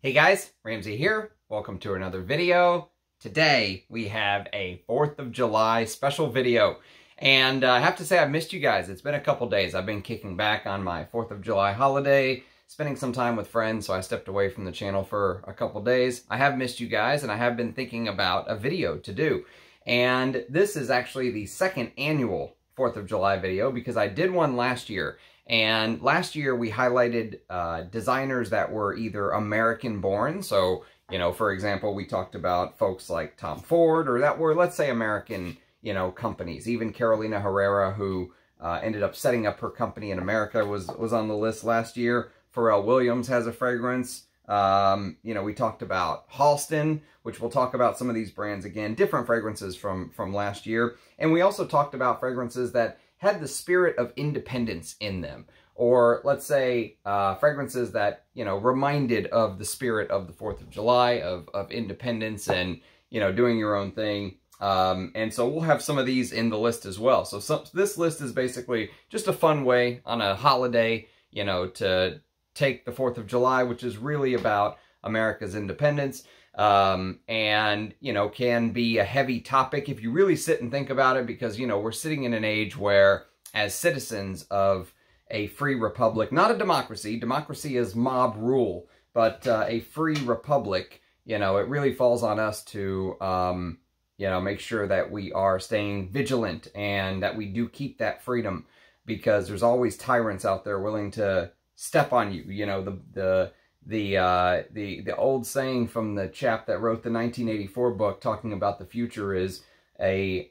Hey guys, Ramsey here. Welcome to another video. Today we have a 4th of July special video. And I have to say I've missed you guys. It's been a couple days. I've been kicking back on my 4th of July holiday, spending some time with friends, so I stepped away from the channel for a couple days. I have missed you guys, and I have been thinking about a video to do. And this is actually the second annual 4th of July video because I did one last year. And last year we highlighted designers that were either American born. So, you know, for example, we talked about folks like Tom Ford, or that were, let's say, American, you know, companies. Even Carolina Herrera, who ended up setting up her company in America, was on the list last year. Pharrell Williams has a fragrance. You know, we talked about Halston, which we'll talk about some of these brands again, different fragrances from last year. And we also talked about fragrances that had the spirit of independence in them. Or let's say fragrances that, you know, reminded of the spirit of the 4th of July, of independence and, you know, doing your own thing. And so we'll have some of these in the list as well. So this list is basically just a fun way on a holiday, you know, to take the 4th of July, which is really about America's independence. And, you know, can be a heavy topic if you really sit and think about it, because, you know, we're sitting in an age where, as citizens of a free republic, not a democracy, democracy is mob rule, but a free republic, you know, it really falls on us to, you know, make sure that we are staying vigilant and that we do keep that freedom, because there's always tyrants out there willing to step on you. You know, the old saying from the chap that wrote the 1984 book talking about the future is a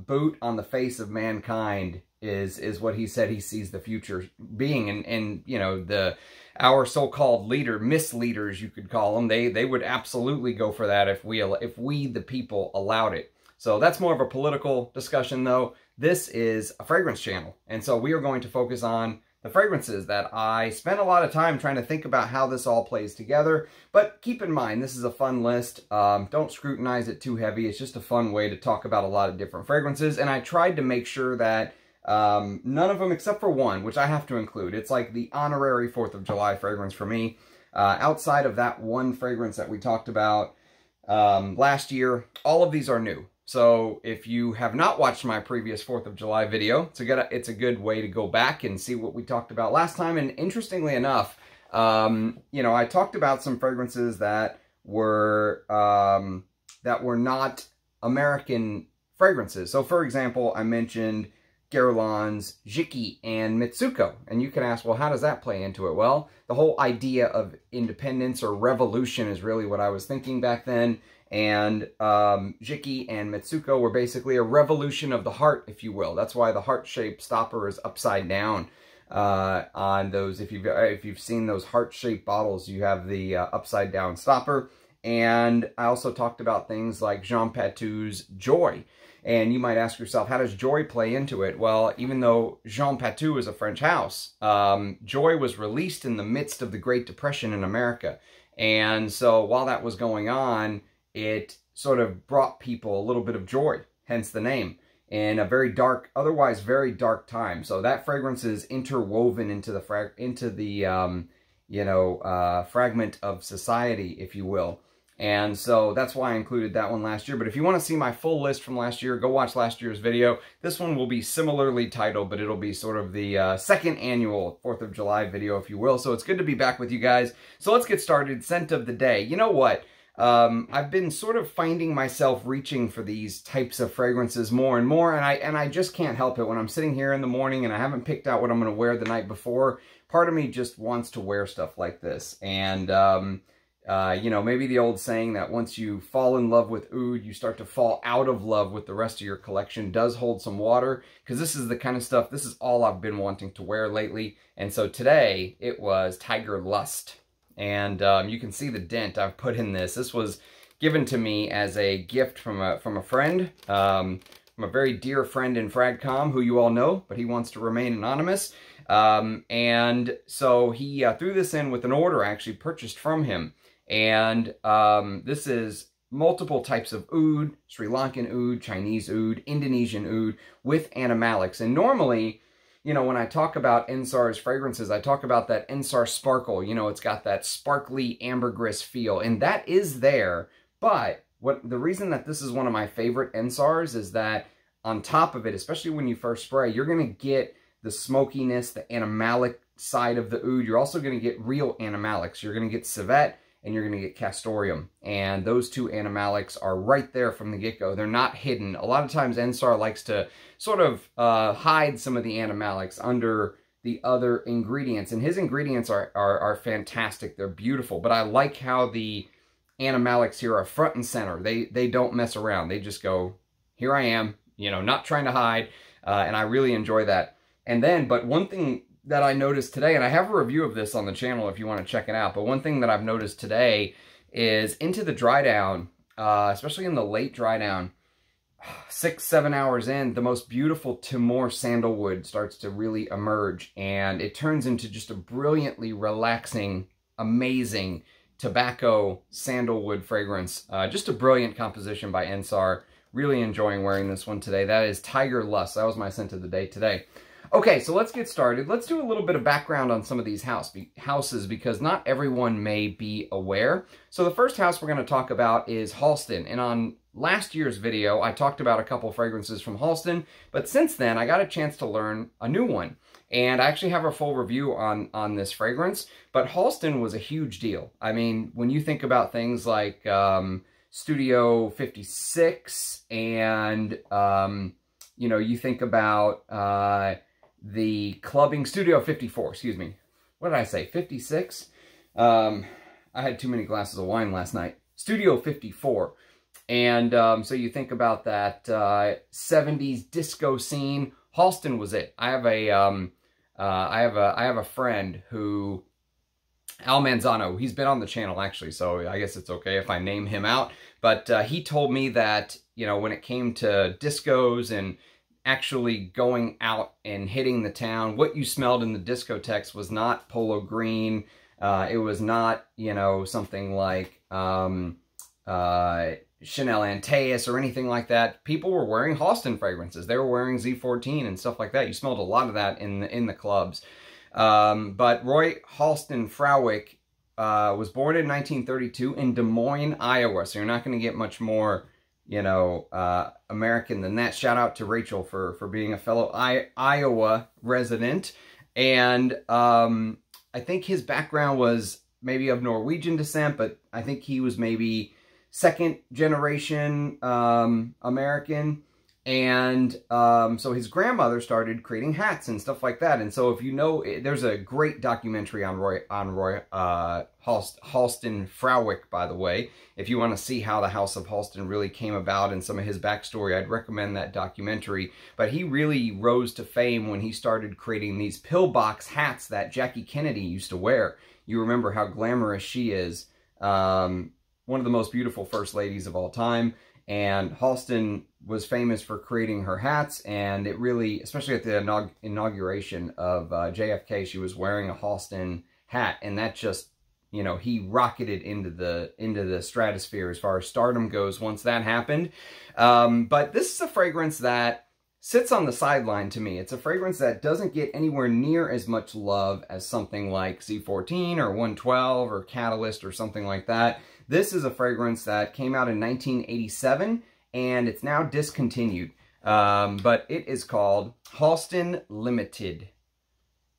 boot on the face of mankind is what he said he sees the future being. And you know, our so-called misleaders, you could call them, they would absolutely go for that if we the people allowed it. So that's more of a political discussion, though. This is a fragrance channel, and so we are going to focus on the fragrances that I spent a lot of time trying to think about how this all plays together. But keep in mind, this is a fun list. Don't scrutinize it too heavy. It's just a fun way to talk about a lot of different fragrances. And I tried to make sure that none of them, except for one, which I have to include. It's like the honorary 4th of July fragrance for me. Outside of that one fragrance that we talked about last year, all of these are new. So if you have not watched my previous 4th of July video, it's a good way to go back and see what we talked about last time. And interestingly enough, you know, I talked about some fragrances that were not American fragrances. So for example, I mentioned Guerlain's Jiki and Mitsuko. And you can ask, well, how does that play into it? Well, the whole idea of independence or revolution is really what I was thinking back then. And Jiki and Mitsuko were basically a revolution of the heart, if you will. That's why the heart-shaped stopper is upside down on those. If you've seen those heart-shaped bottles, you have the upside-down stopper. And I also talked about things like Jean Patou's Joy. And you might ask yourself, how does Joy play into it? Well, even though Jean Patou is a French house, Joy was released in the midst of the Great Depression in America. And so while that was going on, it sort of brought people a little bit of joy, hence the name, in a very dark, otherwise very dark time. So that fragrance is interwoven into the you know, fragment of society, if you will. And so that's why I included that one last year. But if you want to see my full list from last year, go watch last year's video. This one will be similarly titled, but it'll be sort of the second annual 4th of July video, if you will. So it's good to be back with you guys. So let's get started. Scent of the day. You know what? I've been sort of finding myself reaching for these types of fragrances more and more, and I just can't help it. When I'm sitting here in the morning and I haven't picked out what I'm going to wear the night before, part of me just wants to wear stuff like this. And, you know, maybe the old saying that once you fall in love with oud, you start to fall out of love with the rest of your collection does hold some water, because this is the kind of stuff, this is all I've been wanting to wear lately. And so today it was Tigerlust. And you can see the dent I've put in this. This was given to me as a gift from a friend, from a very dear friend in Fragcom, who you all know, but he wants to remain anonymous. And so he threw this in with an order I actually purchased from him. And this is multiple types of oud, Sri Lankan oud, Chinese oud, Indonesian oud, with animalics. And normally, you know, when I talk about Ensar's fragrances, I talk about that Ensar sparkle. You know, it's got that sparkly ambergris feel, and that is there. But the reason that this is one of my favorite Ensars is that on top of it, especially when you first spray, you're going to get the smokiness, the animalic side of the oud. You're also going to get real animalics. You're going to get civet and you're going to get castoreum. And those two animalics are right there from the get-go. They're not hidden. A lot of times Ensar likes to sort of hide some of the animalics under the other ingredients. And his ingredients are fantastic. They're beautiful. But I like how the animalics here are front and center. They don't mess around. They just go, here I am, you know, not trying to hide. And I really enjoy that. And then, but one thing that I noticed today, and I have a review of this on the channel if you want to check it out, but one thing that I've noticed today is into the dry down, especially in the late dry down, 6-7 hours in, the most beautiful Timor sandalwood starts to really emerge, and it turns into just a brilliantly relaxing, amazing tobacco sandalwood fragrance. Just a brilliant composition by Ensar. Really enjoying wearing this one today. That is Tigerlust. That was my scent of the day today. Okay, so let's get started. Let's do a little bit of background on some of these houses because not everyone may be aware. So the first house we're going to talk about is Halston. And on last year's video, I talked about a couple fragrances from Halston, but since then, I got a chance to learn a new one. And I actually have a full review on this fragrance, but Halston was a huge deal. I mean, when you think about things like Studio 56 and, you know, you think about the clubbing, Studio 54, excuse me. What did I say, 56? I had too many glasses of wine last night. Studio 54. And so you think about that 70s disco scene. Halston was it. I have a friend who, Al Manzano, he's been on the channel actually, so I guess it's okay if I name him out. But he told me that, you know, when it came to discos and actually going out and hitting the town, what you smelled in the discotheques was not Polo Green. It was not, you know, something like Chanel Antaeus or anything like that. People were wearing Halston fragrances. They were wearing Z14 and stuff like that. You smelled a lot of that in the clubs. But Roy Halston Frowick was born in 1932 in Des Moines, Iowa. So you're not going to get much more, you know, American than that. Shout out to Rachel for being a fellow Iowa resident. And I think his background was maybe of Norwegian descent, but I think he was maybe second generation American. And so his grandmother started creating hats and stuff like that. And so if you know, there's a great documentary on Roy Halston Frowick, by the way. If you want to see how the House of Halston really came about and some of his backstory, I'd recommend that documentary. But he really rose to fame when he started creating these pillbox hats that Jackie Kennedy used to wear. You remember how glamorous she is. One of the most beautiful first ladies of all time. And Halston was famous for creating her hats, and it really, especially at the inauguration of JFK, she was wearing a Halston hat, and that just, you know, he rocketed into the stratosphere as far as stardom goes once that happened. But this is a fragrance that sits on the sideline to me. It's a fragrance that doesn't get anywhere near as much love as something like C14 or 112 or Catalyst or something like that. This is a fragrance that came out in 1987, and it's now discontinued. But it is called Halston Limited.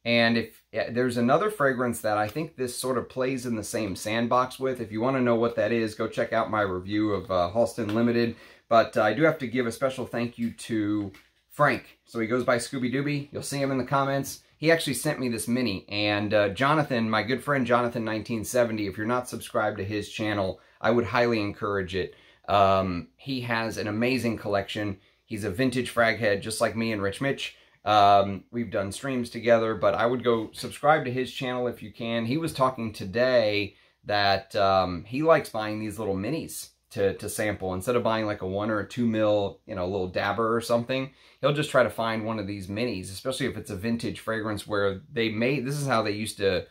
And if there's another fragrance that I think this sort of plays in the same sandbox with, if you want to know what that is, go check out my review of Halston Limited. But I do have to give a special thank you to Frank. So he goes by Scooby Dooby. You'll see him in the comments. He actually sent me this mini, and Jonathan, my good friend Jonathan 1970, if you're not subscribed to his channel, I would highly encourage it. He has an amazing collection. He's a vintage frag head, just like me and Rich Mitch. We've done streams together, but I would go subscribe to his channel if you can. He was talking today that he likes buying these little minis to sample. Instead of buying like a 1 or a 2 mil, you know, little dabber or something, he'll just try to find one of these minis, especially if it's a vintage fragrance where they made, this is how they used to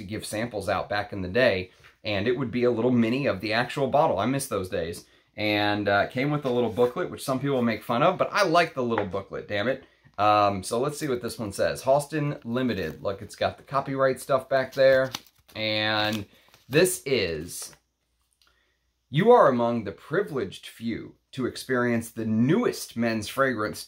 give samples out back in the day, and it would be a little mini of the actual bottle. I miss those days. And it came with a little booklet, which some people make fun of, but I like the little booklet, damn it. So let's see what this one says. Halston Limited. Look, it's got the copyright stuff back there. And this is, you are among the privileged few to experience the newest men's fragrance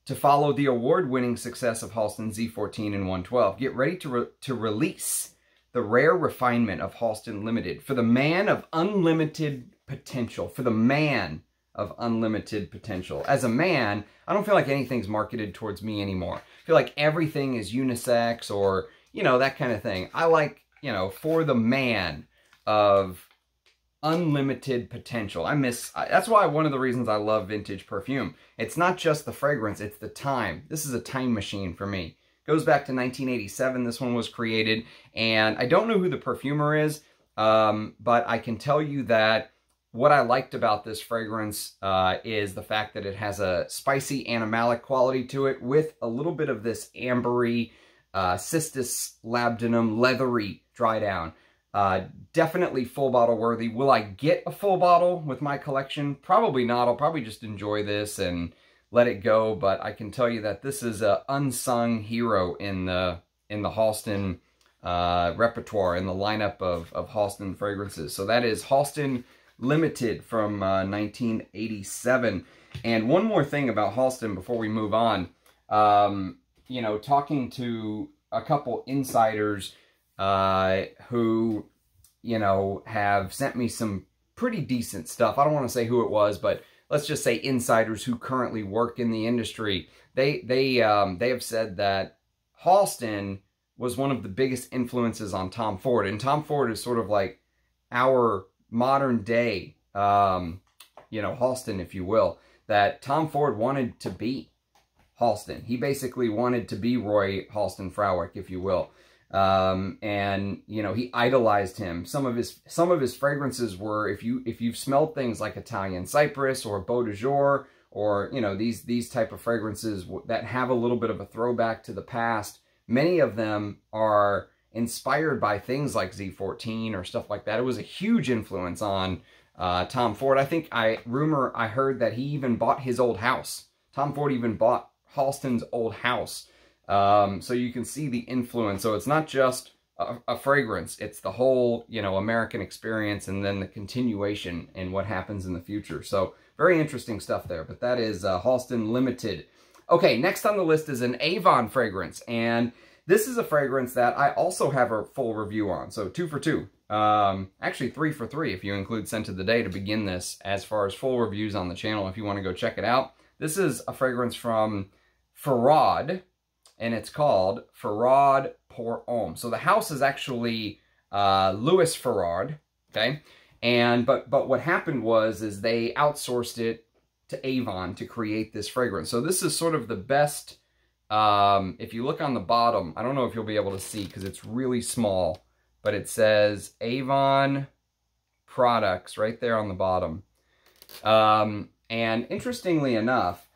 to follow the award-winning success of Halston Z14 and 112. Get ready to release the rare refinement of Halston Limited for the man of unlimited potential. For the man of unlimited potential. As a man, I don't feel like anything's marketed towards me anymore. I feel like everything is unisex or, you know, that kind of thing. I like, you know, for the man of unlimited potential. That's why one of the reasons I love vintage perfume. It's not just the fragrance, it's the time. This is a time machine for me. Goes back to 1987, this one was created, and I don't know who the perfumer is, but I can tell you that what I liked about this fragrance is the fact that it has a spicy animalic quality to it with a little bit of this ambery, cistus labdanum, leathery dry down. Definitely full bottle worthy. Will I get a full bottle with my collection? Probably not. I'll probably just enjoy this and let it go. But I can tell you that this is an unsung hero in the Halston repertoire, in the lineup of Halston fragrances. So that is Halston Limited from 1987. And one more thing about Halston before we move on. You know, talking to a couple insiders who, you know, have sent me some pretty decent stuff. I don't want to say who it was, but let's just say insiders who currently work in the industry. They have said that Halston was one of the biggest influences on Tom Ford. And Tom Ford is sort of like our modern day, you know, Halston, if you will, that Tom Ford wanted to be Halston. He basically wanted to be Roy Halston Frowick, if you will. And, you know, he idolized him. Some of his fragrances were, if you've smelled things like Italian Cypress or Beau de Jour, or, you know, these type of fragrances that have a little bit of a throwback to the past, many of them are inspired by things like Z14 or stuff like that. It was a huge influence on Tom Ford. I think I heard that he even bought his old house. Tom Ford even bought Halston's old house. So you can see the influence. So it's not just a fragrance. It's the whole, you know, American experience and then the continuation and what happens in the future. So very interesting stuff there. But that is Halston Limited. Okay, next on the list is an Avon fragrance. And this is a fragrance that I also have a full review on. So 2 for 2. Actually 3 for 3 if you include Scent of the Day to begin this, as far as full reviews on the channel if you want to go check it out. This is a fragrance from Feraud, and it's called Feraud pour Homme. So the house is actually Louis Feraud, okay? And but what happened was they outsourced it to Avon to create this fragrance. So this is sort of the best. If you look on the bottom, I don't know if you'll be able to see because it's really small, but it says Avon products right there on the bottom. And interestingly enough,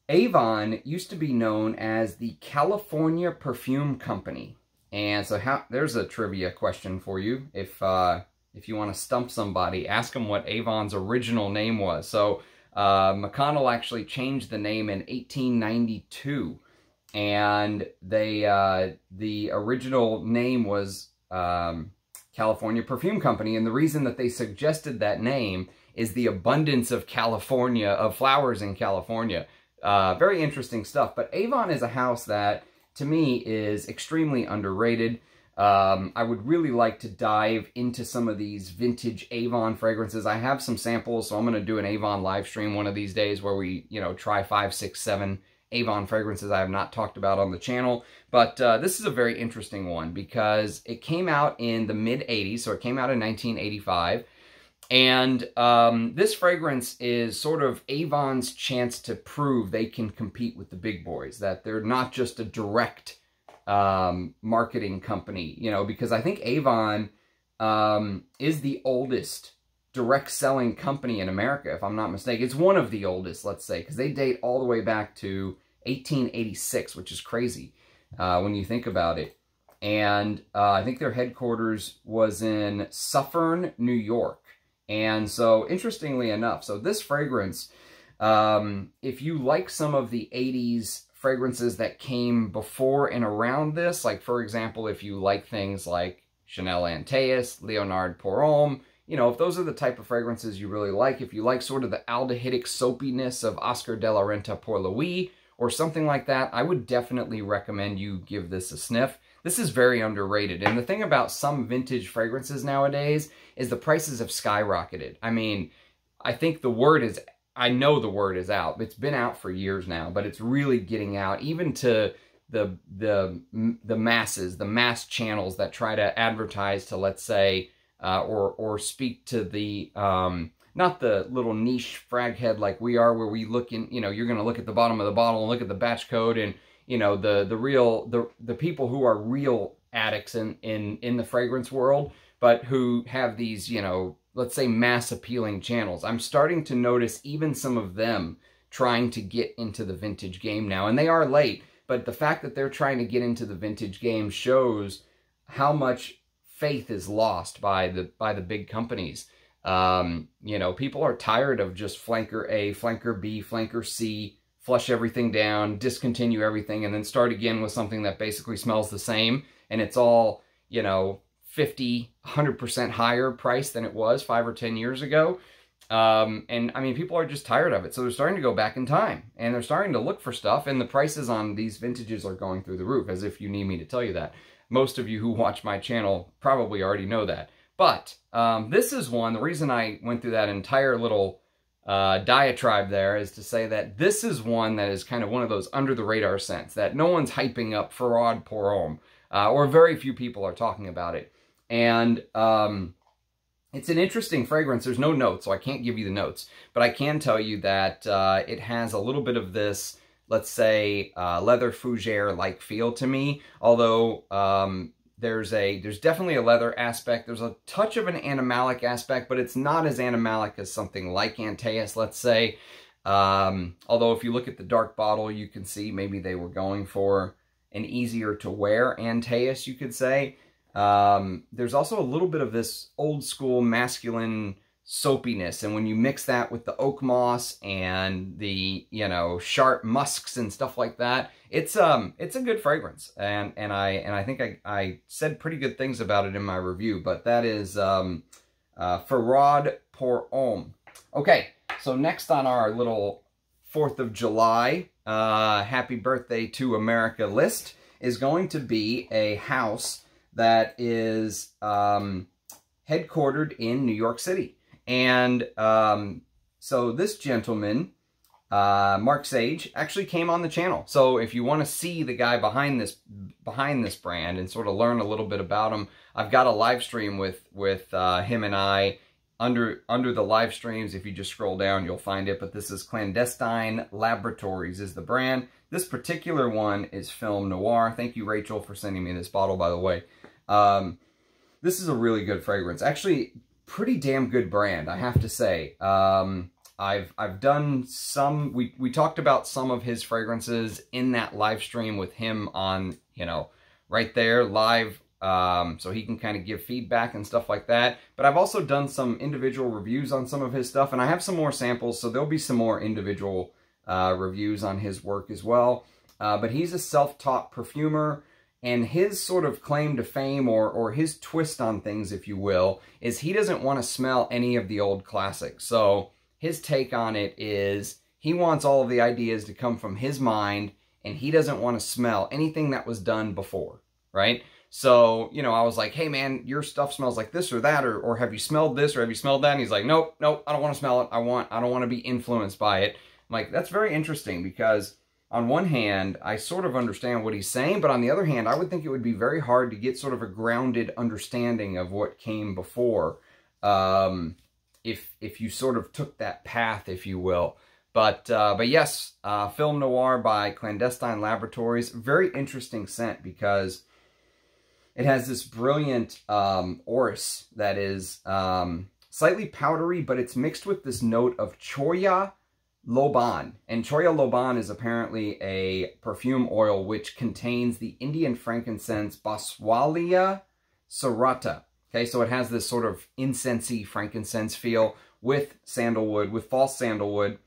Avon used to be known as the California Perfume Company. And so there's a trivia question for you. If you want to stump somebody, ask them what Avon's original name was. So McConnell actually changed the name in 1892. And the original name was California Perfume Company. And the reason that they suggested that name is the abundance of California, of flowers in California. Very interesting stuff. But Avon is a house that, to me, is extremely underrated. I would really like to dive into some of these vintage Avon fragrances. I have some samples, so I'm going to do an Avon live stream one of these days where we, you know, try 5, 6, 7 Avon fragrances I have not talked about on the channel. But this is a very interesting one because it came out in the mid-'80s, so it came out in 1985. And this fragrance is sort of Avon's chance to prove they can compete with the big boys, that they're not just a direct marketing company, you know, because I think Avon is the oldest direct selling company in America, if I'm not mistaken. It's one of the oldest, let's say, because they date all the way back to 1886, which is crazy when you think about it. And I think their headquarters was in Suffern, New York. And so, interestingly enough, so this fragrance, if you like some of the 80s fragrances that came before and around this. Like, for example, if you like things like Chanel Antaeus, Leonard Pour Homme, you know, if those are the type of fragrances you really like, if you like sort of the aldehydic soapiness of Oscar de la Renta Pour Louis or something like that, I would definitely recommend you give this a sniff. This is very underrated. And the thing about some vintage fragrances nowadays is the prices have skyrocketed. I mean, I think the word is, I know the word is out. It's been out for years now, but it's really getting out even to the masses, the mass channels that try to advertise to, let's say, or speak to the, not the little niche frag head like we are, where we look in, you know, you're going to look at the bottom of the bottle and look at the batch code, and, you know, the people who are real addicts in the fragrance world, but who have these, you know, let's say mass appealing channels. I'm starting to notice even some of them trying to get into the vintage game now, and they are late, but the fact that they're trying to get into the vintage game shows how much faith is lost by the big companies. You know, people are tired of just flanker A, flanker B, flanker C, flush everything down, discontinue everything, and then start again with something that basically smells the same, and it's all, you know, 50, 100% higher price than it was 5 or 10 years ago. And I mean, people are just tired of it. So they're starting to go back in time, and they're starting to look for stuff, and the prices on these vintages are going through the roof, as if you need me to tell you that. Most of you who watch my channel probably already know that. But this is one, the reason I went through that entire little diatribe there is to say that this is one that is kind of one of those under the radar scents that no one's hyping up Feraud Pour Homme, or very few people are talking about it. And it's an interesting fragrance. There's no notes, so I can't give you the notes, but I can tell you that it has a little bit of this, let's say, leather fougere-like feel to me, although there's definitely a leather aspect. There's a touch of an animalic aspect, but it's not as animalic as something like Antaeus, let's say. Although if you look at the dark bottle, you can see maybe they were going for an easier to wear Antaeus, you could say. There's also a little bit of this old school masculine soapiness, and when you mix that with the oak moss and the, you know, sharp musks and stuff like that, it's a good fragrance, and I think I said pretty good things about it in my review. But that is Feraud Pour Homme. Okay, so next on our little 4th of July Happy Birthday to America list is going to be a house that is headquartered in New York City. And so this gentleman, Mark Sage, actually came on the channel. So if you want to see the guy behind this brand and sort of learn a little bit about him, I've got a live stream with him and I. Under the live streams, if you just scroll down, you'll find it. But this is Clandestine Laboratories is the brand. This particular one is Film Noir. Thank you, Rachel, for sending me this bottle, by the way. This is a really good fragrance. Actually, pretty damn good brand, I have to say. I've done some, we talked about some of his fragrances in that live stream with him on, you know, right there, live, so he can kind of give feedback and stuff like that. But I've also done some individual reviews on some of his stuff, and I have some more samples, so there'll be some more individual reviews on his work as well. But he's a self-taught perfumer, and his sort of claim to fame, or his twist on things, if you will, is he doesn't want to smell any of the old classics. So his take on it is he wants all of the ideas to come from his mind, and he doesn't want to smell anything that was done before, right? So, you know, I was like, hey man, your stuff smells like this or that, or have you smelled this, or have you smelled that? And he's like, nope, nope, I don't want to smell it. I don't want to be influenced by it. I'm like, that's very interesting, because on one hand, I sort of understand what he's saying, but on the other hand, I would think it would be very hard to get sort of a grounded understanding of what came before, if you sort of took that path, if you will. But yes, Film Noir by Clandestine Laboratories, very interesting scent, because it has this brilliant orris that is slightly powdery, but it's mixed with this note of Choya Loban. And Choya Loban is apparently a perfume oil which contains the Indian frankincense Boswellia serrata. Okay, so it has this sort of incensey frankincense feel with sandalwood, with false sandalwood,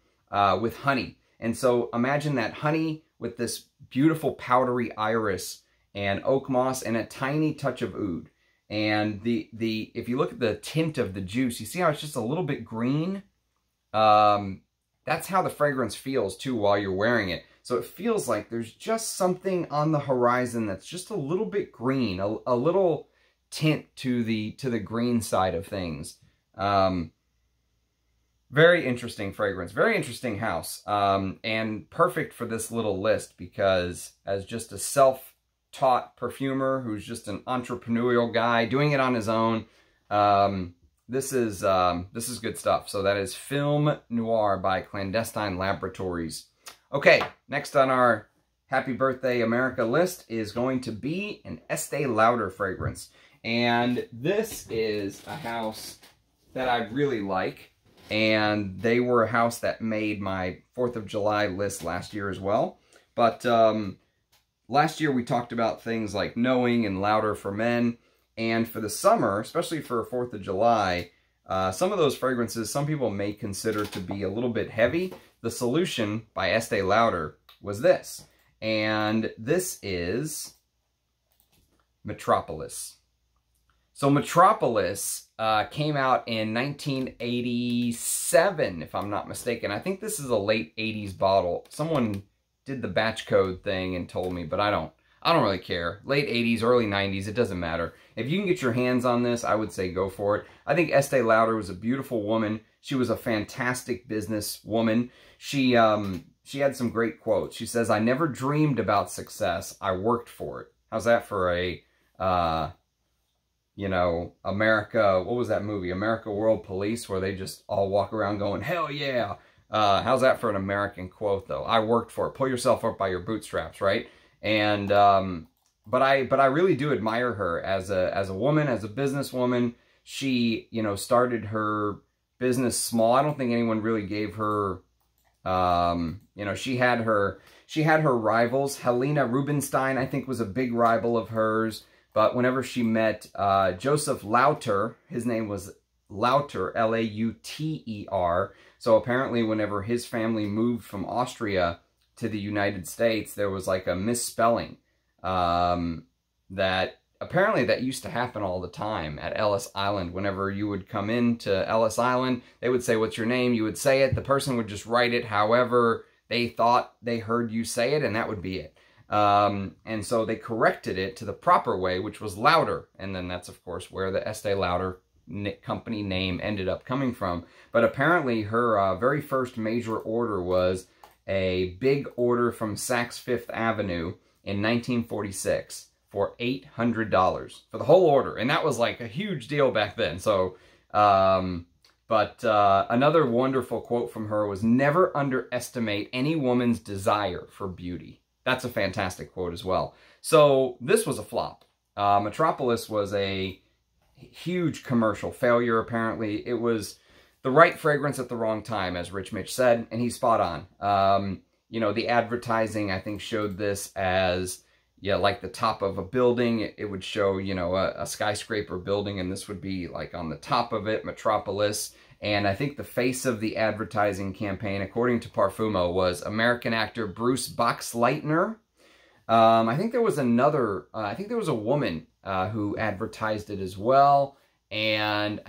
with honey. And so imagine that honey with this beautiful powdery iris and oak moss and a tiny touch of oud. And if you look at the tint of the juice, you see how it's just a little bit green? That's how the fragrance feels too while you're wearing it. So it feels like there's just something on the horizon that's just a little bit green, a little tint to the green side of things. Very interesting fragrance, very interesting house, and perfect for this little list because as just a self-taught perfumer who's just an entrepreneurial guy doing it on his own, this is good stuff. So that is Film Noir by Clandestine Laboratories. Okay, next on our Happy Birthday America list is going to be an Estee Lauder fragrance. And this is a house that I really like. And they were a house that made my 4th of July list last year as well. But last year we talked about things like Knowing and Lauder for Men. And for the summer, especially for 4th of July, some of those fragrances some people may consider to be a little bit heavy. The solution by Estee Lauder was this. And this is Metropolis. So Metropolis came out in 1987, if I'm not mistaken. I think this is a late 80s bottle. Someone did the batch code thing and told me, but I don't really care. Late 80s, early 90s, it doesn't matter. If you can get your hands on this, I would say go for it. I think Estee Lauder was a beautiful woman. She was a fantastic business woman. She had some great quotes. She says, "I never dreamed about success. I worked for it." How's that for a, you know, America, what was that movie? America World Police, where they just all walk around going, hell yeah. How's that for an American quote, though? I worked for it. Pull yourself up by your bootstraps, right? And, but I really do admire her as a woman, as a businesswoman. She, you know, started her business small. I don't think anyone really gave her, you know, she had her rivals. Helena Rubinstein, I think, was a big rival of hers. But whenever she met Joseph Lauter, his name was Lauter, L-A-U-T-E-R. So apparently whenever his family moved from Austria to the United States, there was like a misspelling that apparently that used to happen all the time at Ellis Island. Whenever you would come into Ellis Island, they would say, "What's your name?" You would say it. The person would just write it however they thought they heard you say it, and that would be it. And so they corrected it to the proper way, which was Lauder. And then that's, of course, where the Estee Lauder company name ended up coming from. But apparently her very first major order was a big order from Saks Fifth Avenue in 1946 for $800 for the whole order. And that was like a huge deal back then. So, another wonderful quote from her was, "Never underestimate any woman's desire for beauty." That's a fantastic quote as well. So this was a flop. Metropolis was a huge commercial failure, apparently. It was the right fragrance at the wrong time, as Rich Mitch said, and he's spot on. You know, the advertising, I think, showed this as, yeah, like the top of a building. It would show, you know, a skyscraper building, and this would be like on the top of it, Metropolis. And I think the face of the advertising campaign, according to Parfumo, was American actor Bruce Boxleitner. I think there was another, I think there was a woman who advertised it as well. And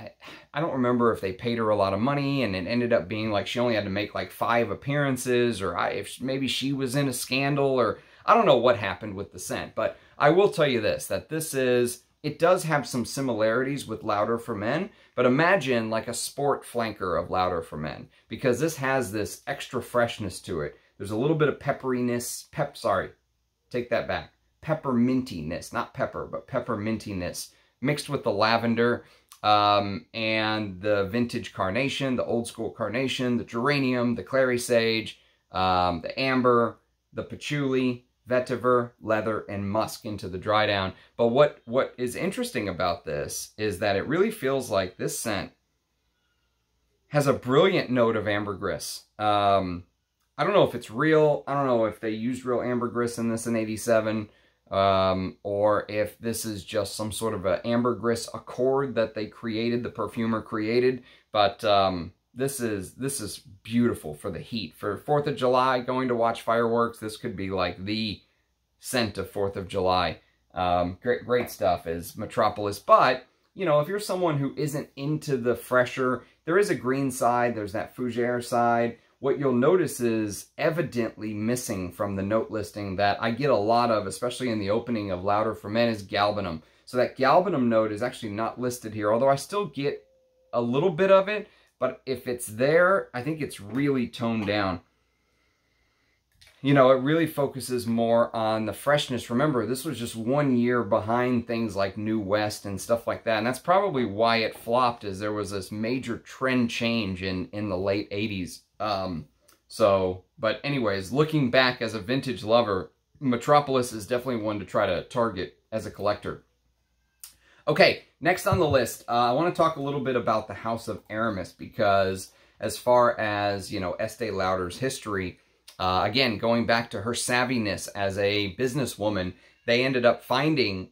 I don't remember if they paid her a lot of money and it ended up being like she only had to make like 5 appearances, or if maybe she was in a scandal, or I don't know what happened with the scent. But I will tell you this, that this is, it does have some similarities with Lauder for Men, but imagine like a sport flanker of Lauder for Men, because this has this extra freshness to it. There's a little bit of pepperiness, take that back. Peppermintiness, not pepper, but peppermintiness mixed with the lavender and the vintage carnation, the old school carnation, the geranium, the clary sage, the amber, the patchouli, vetiver, leather, and musk into the dry down. But what is interesting about this is that it really feels like this scent has a brilliant note of ambergris. I don't know if it's real. I don't know if they used real ambergris in this in '87, or if this is just some sort of an ambergris accord that they created, the perfumer created. But this is beautiful for the heat. For 4th of July, going to watch fireworks, this could be like the scent of 4th of July. Great stuff is Metropolis. But, you know, if you're someone who isn't into the fresher, there is a green side, there's that fougere side. What you'll notice is evidently missing from the note listing that I get a lot of, especially in the opening of Lauder for Men, is galbanum. So that galbanum note is actually not listed here, although I still get a little bit of it. But if it's there, I think it's really toned down. You know, it really focuses more on the freshness. Remember, this was just 1 year behind things like New West and stuff like that. And that's probably why it flopped, is there was this major trend change in the late 80s. But anyways, looking back as a vintage lover, Metropolis is definitely one to try to target as a collector. Okay, next on the list, I want to talk a little bit about the House of Aramis, because as far as, you know, Estee Lauder's history, again, going back to her savviness as a businesswoman, they ended up founding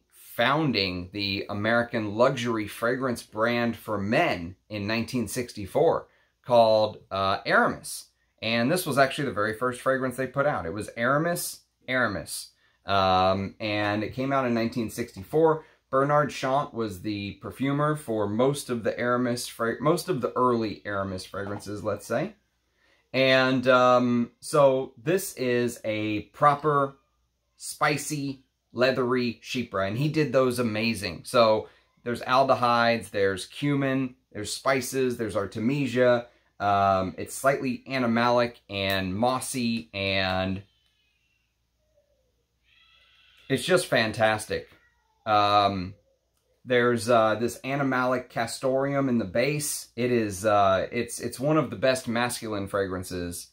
the American luxury fragrance brand for men in 1964 called Aramis. And this was actually the very first fragrance they put out. It was Aramis Aramis. And it came out in 1964. Bernard Chant was the perfumer for most of the early Aramis fragrances, let's say. And so this is a proper, spicy, leathery chypre, and he did those amazing. So there's aldehydes, there's cumin, there's spices, there's artemisia. It's slightly animalic and mossy, and it's just fantastic. There's this animalic castoreum in the base. It is it's one of the best masculine fragrances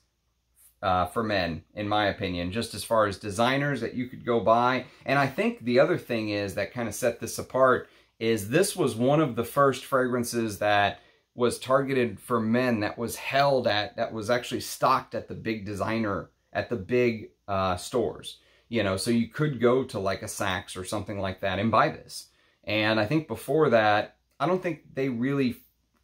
for men, in my opinion, just as far as designers that you could go buy. And I think the other thing is that kind of set this apart is this was one of the first fragrances that was targeted for men, that was actually stocked at the big designer, at the big stores. You know, so you could go to like a Saks or something like that and buy this. And I think before that, I don't think they really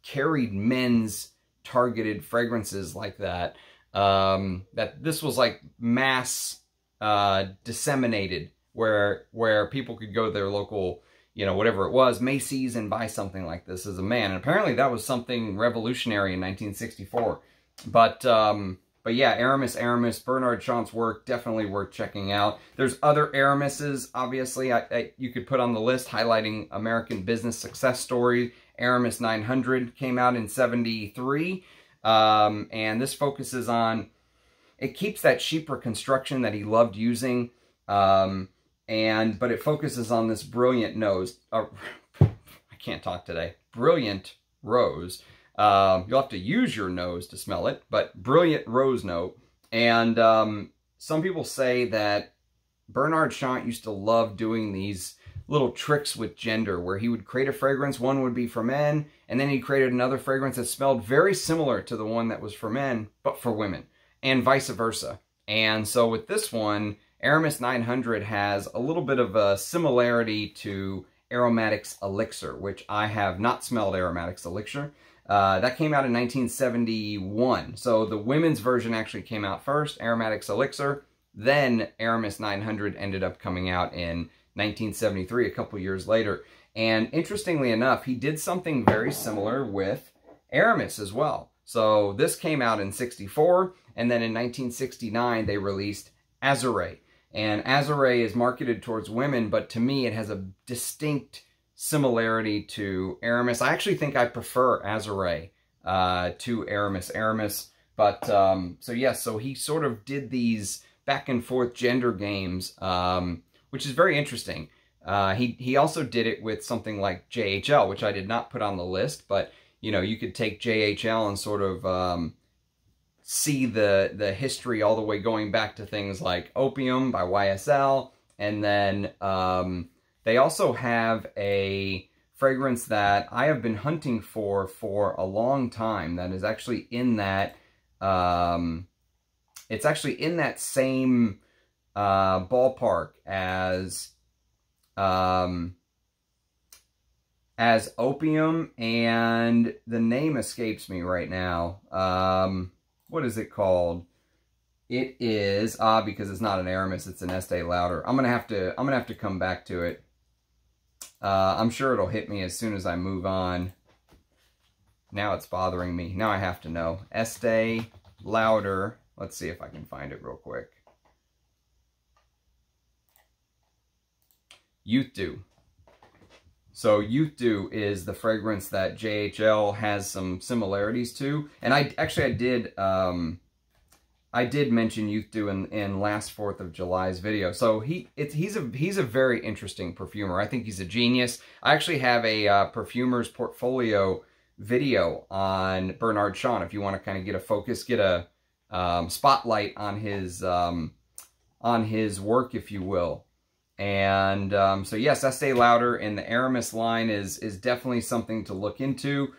carried men's targeted fragrances like that. That this was like mass disseminated, where people could go to their local, you know, whatever it was, Macy's, and buy something like this as a man. And apparently that was something revolutionary in 1964. But yeah, Aramis Aramis, Bernard Chant's work, definitely worth checking out. There's other Aramises, obviously, you could put on the list, highlighting American business success stories. Aramis 900 came out in '73, and this focuses on, it keeps that chypre construction that he loved using, but it focuses on this brilliant nose. I can't talk today. Brilliant rose. You'll have to use your nose to smell it, but brilliant rose note. And some people say that Bernard Chant used to love doing these little tricks with gender, where he would create a fragrance, one would be for men, and then he created another fragrance that smelled very similar to the one that was for men, but for women, and vice versa. And so with this one, Aramis 900 has a little bit of a similarity to Aromatics Elixir, which I have not smelled Aromatics Elixir. That came out in 1971. So the women's version actually came out first, Aromatics Elixir. Then Aramis 900 ended up coming out in 1973, a couple years later. And interestingly enough, he did something very similar with Aramis as well. So this came out in '64, and then in 1969 they released Azuré. And Azuré is marketed towards women, but to me it has a distinct similarity to Aramis. I actually think I prefer Azuré to Aramis Aramis. But, so yes, so he sort of did these back and forth gender games, which is very interesting. He also did it with something like JHL, which I did not put on the list, but, you know, you could take JHL and sort of see the history all the way going back to things like Opium by YSL, and then they also have a fragrance that I have been hunting for a long time that is actually in that, it's actually in that same ballpark as as opium, and the name escapes me right now. What is it called? It is because it's not an Aramis, it's an Estee Lauder. I'm gonna have to come back to it. I'm sure it'll hit me as soon as I move on. Now it's bothering me. Now I have to know. Estee Lauder. Let's see if I can find it real quick. Youth Dew. So Youth Dew is the fragrance that JHL has some similarities to, and I did mention Youth Dew in last 4th of July's video. So he's a very interesting perfumer. I think he's a genius. I actually have a perfumer's portfolio video on Bernard Shaw if you want to kind of get a focus, get a spotlight on his work, if you will. And so yes, Estee Lauder in the Aramis line is definitely something to look into.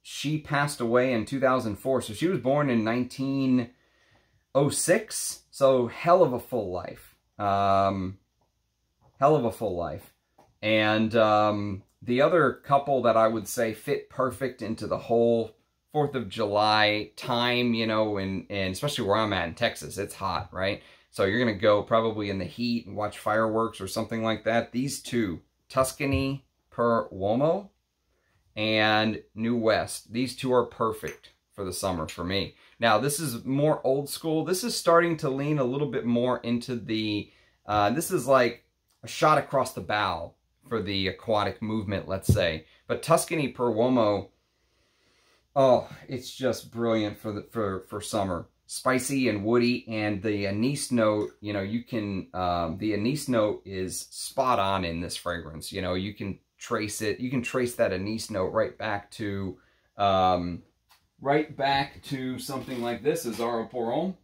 She passed away in 2004, so she was born in 1906. So hell of a full life. Hell of a full life. And the other couple that I would say fit perfect into the whole 4th of July time, you know, and especially where I'm at in Texas, it's hot, right? So you're going to go probably in the heat and watch fireworks or something like that. These two, Tuscany per Uomo and New West. These two are perfect for the summer for me. Now, this is more old school. This is starting to lean a little bit more into the, this is like a shot across the bow for the aquatic movement, let's say. But Tuscany per Uomo, oh, it's just brilliant for summer. Spicy and woody, and the anise note, you know, you can, the anise note is spot on in this fragrance. You know, you can trace it, you can trace that anise note right back to something like this, Azaro pour Homme.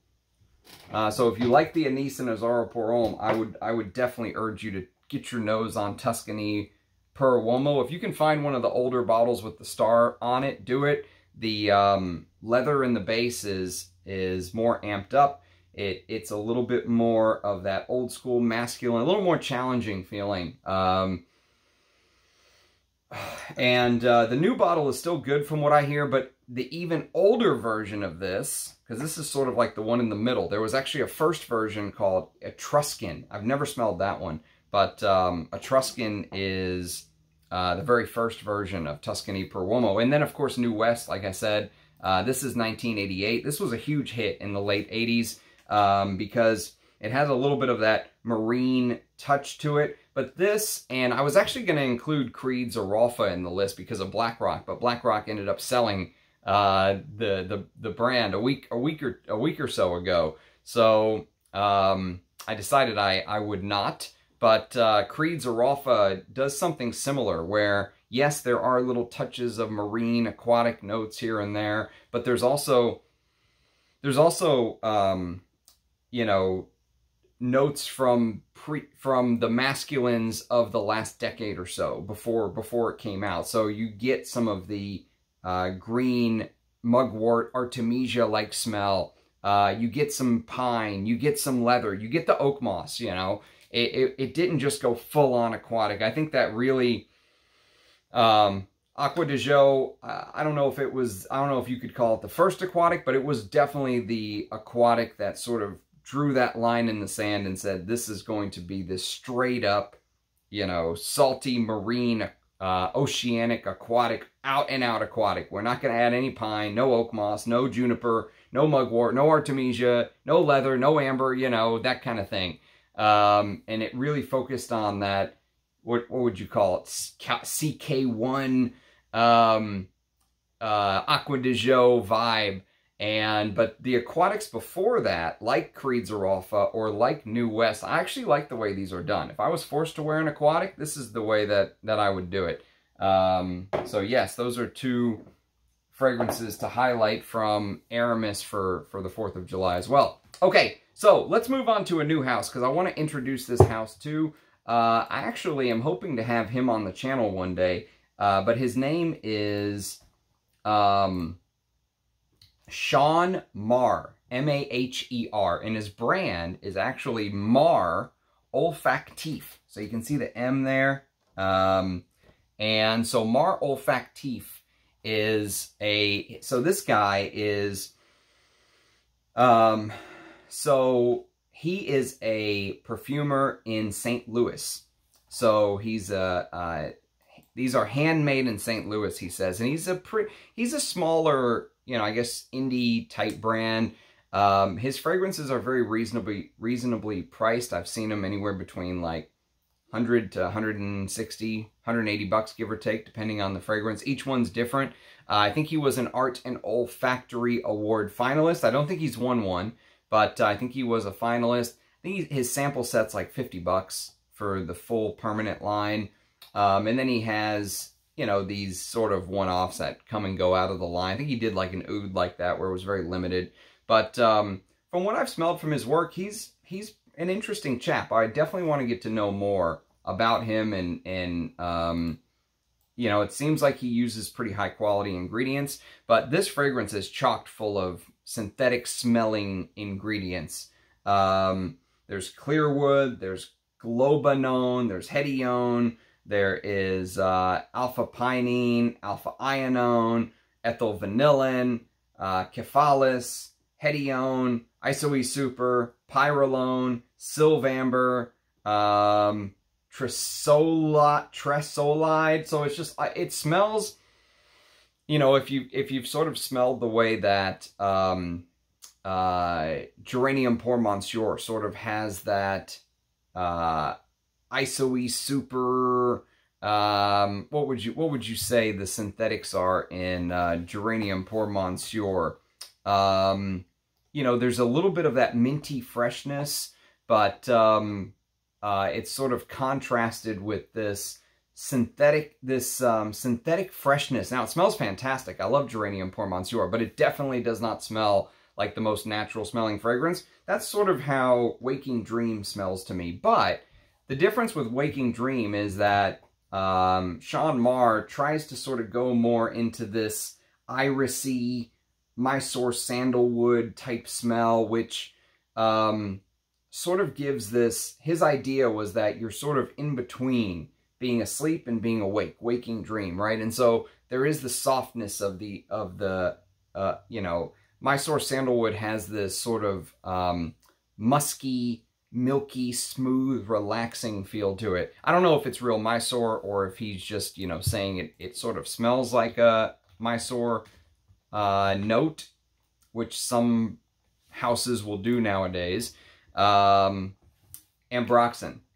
So if you like the anise and Azaro pour Homme, I would definitely urge you to get your nose on Tuscany per Uomo. If you can find one of the older bottles with the star on it, do it. The leather in the base is more amped up. It's a little bit more of that old school masculine, a little more challenging feeling. And the new bottle is still good from what I hear, but the even older version of this, because this is sort of like the one in the middle, there was actually a first version called Etruscan. I've never smelled that one, but Etruscan is the very first version of Tuscany per Uomo. And then, of course, New West, like I said, this is 1988. This was a huge hit in the late 80s because it has a little bit of that marine touch to it. But this, and I was actually going to include Creed's Aralfa in the list because of BlackRock, but BlackRock ended up selling the brand a week or so ago. So I decided I would not. But Creed's Aralfa does something similar where, yes, there are little touches of marine aquatic notes here and there, but there's also you know, notes from the masculines of the last decade or so before it came out. So you get some of the green mugwort, artemisia-like smell. You get some pine. You get some leather. You get the oak moss. You know, it didn't just go full on aquatic. I think that really Aqua de Jo, I don't know if it was, I don't know if you could call it the first aquatic, but it was definitely the aquatic that sort of drew that line in the sand and said, this is going to be this straight up, you know, salty marine, oceanic, aquatic, out and out aquatic. We're not going to add any pine, no oak moss, no juniper, no mugwort, no artemisia, no leather, no amber, you know, that kind of thing. And it really focused on that, what would you call it? CK1, Aqua de Jo vibe. But the aquatics before that, like Creed's Aralfa or like New West, I actually like the way these are done. If I was forced to wear an aquatic, this is the way that I would do it. So yes, those are two fragrances to highlight from Aramis for the 4th of July as well. Okay, so let's move on to a new house because I want to introduce this house too. I actually am hoping to have him on the channel one day, but his name is Sean Maher, M-A-H-E-R, and his brand is actually Maher Olfactive. So you can see the M there. And so Maher Olfactive is so this guy is, so he is a perfumer in St. Louis. So he's these are handmade in St. Louis, he says, and he's a smaller, you know, I guess indie type brand. His fragrances are very reasonably priced. I've seen them anywhere between like 100 to 160, 180 bucks, give or take, depending on the fragrance. Each one's different. I think he was an Art and Olfactory Award finalist. I don't think he's won one, but I think he was a finalist. I think his sample set's like 50 bucks for the full permanent line. And then he has, you know, these sort of one-offs that come and go out of the line. I think he did like an oud like that where it was very limited. But from what I've smelled from his work, he's an interesting chap. I definitely want to get to know more about him, and you know, it seems like he uses pretty high quality ingredients, but this fragrance is chocked full of synthetic smelling ingredients. There's clearwood, there's globanone, there's hedione, there is alpha-pinene, alpha-ionone, ethyl vanillin, cephalus, hedione, isoe super, pyrrolone, sylvamber, tresolide. So it's just, it smells, you know, if you've sort of smelled the way that Geranium Pour Monsieur sort of has that isoe super, what would you say the synthetics are in Geranium Pour Monsieur? You know, there's a little bit of that minty freshness, but it's sort of contrasted with this synthetic freshness. Now, it smells fantastic. I love Geranium Pour Monsieur, but it definitely does not smell like the most natural smelling fragrance. That's sort of how Waking Dream smells to me. But the difference with Waking Dream is that Sean Maher tries to sort of go more into this irisy, Mysore sandalwood type smell, which sort of gives this, his idea was that you're sort of in between being asleep and being awake, Waking Dream, right? And so there is the softness of the you know, Mysore sandalwood has this sort of musky, milky, smooth, relaxing feel to it. I don't know if it's real Mysore or if he's just, you know, saying it sort of smells like a Mysore note, which some houses will do nowadays. Ambroxan.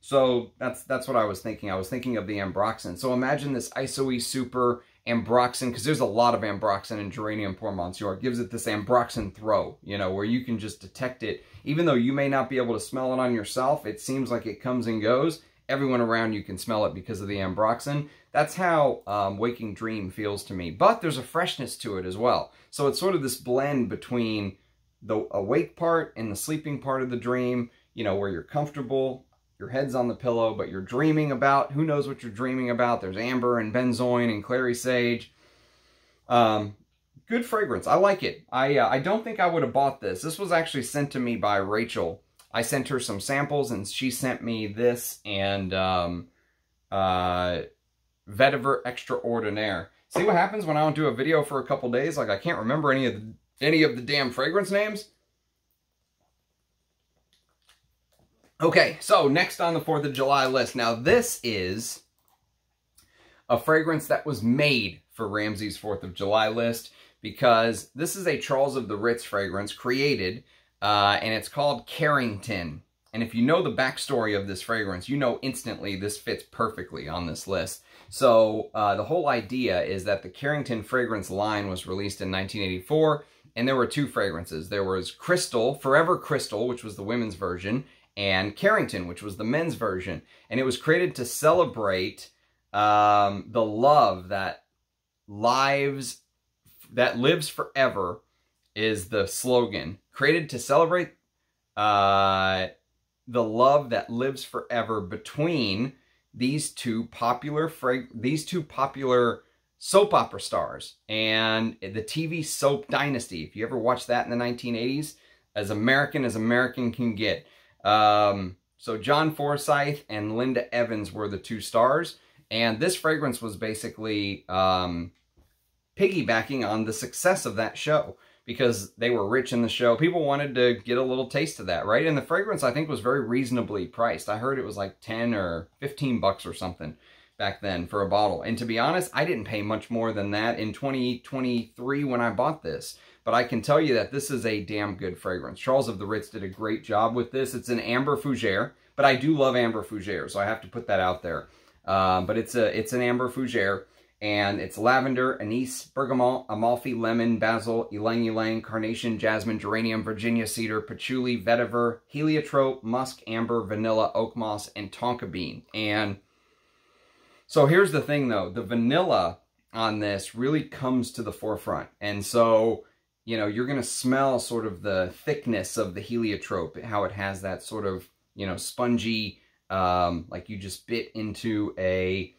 So that's what I was thinking. I was thinking of the Ambroxan. So imagine this isoe super Ambroxan, because there's a lot of Ambroxan in Geranium Pour Monsieur. It gives it this Ambroxan throw, you know, where you can just detect it. Even though you may not be able to smell it on yourself, it seems like it comes and goes. Everyone around you can smell it because of the Ambroxan. That's how Waking Dream feels to me. But there's a freshness to it as well. So it's sort of this blend between the awake part and the sleeping part of the dream, you know, where you're comfortable, your head's on the pillow, but you're dreaming about, who knows what you're dreaming about. There's amber and benzoin and clary sage. Good fragrance. I like it. I don't think I would have bought this. This was actually sent to me by Rachel. I sent her some samples, and she sent me this and Vetiver Extraordinaire. See what happens when I don't do a video for a couple days? Like, I can't remember any of the damn fragrance names. Okay, so next on the 4th of July list. Now, this is a fragrance that was made for Ramsey's 4th of July list, because this is a Charles of the Ritz fragrance created, and it's called Carrington. And if you know the backstory of this fragrance, you know instantly this fits perfectly on this list. So the whole idea is that the Carrington fragrance line was released in 1984, and there were two fragrances. There was Crystal, Forever Crystal, which was the women's version, and Carrington, which was the men's version. And it was created to celebrate the love that lives forever is the slogan. Created to celebrate the love that lives forever between these two popular soap opera stars and the TV soap dynasty. If you ever watched that in the 1980s, as American can get. So John Forsythe and Linda Evans were the two stars, And this fragrance was basically piggybacking on the success of that show, because they were rich in the show. People wanted to get a little taste of that, right? And the fragrance, I think, was very reasonably priced. I heard it was like 10 or 15 bucks or something back then for a bottle. And to be honest, I didn't pay much more than that in 2023 when I bought this. But I can tell you that this is a damn good fragrance. Charles of the Ritz did a great job with this. It's an amber fougere, but I do love amber fougere, so I have to put that out there. But it's an amber fougere, and it's lavender, anise, bergamot, amalfi, lemon, basil, ylang ylang, carnation, jasmine, geranium, Virginia cedar, patchouli, vetiver, heliotrope, musk, amber, vanilla, oak moss, and tonka bean. And so here's the thing, though. The vanilla on this really comes to the forefront. And so, you know, you're going to smell sort of the thickness of the heliotrope, how it has that sort of, you know, spongy, like you just bit into a,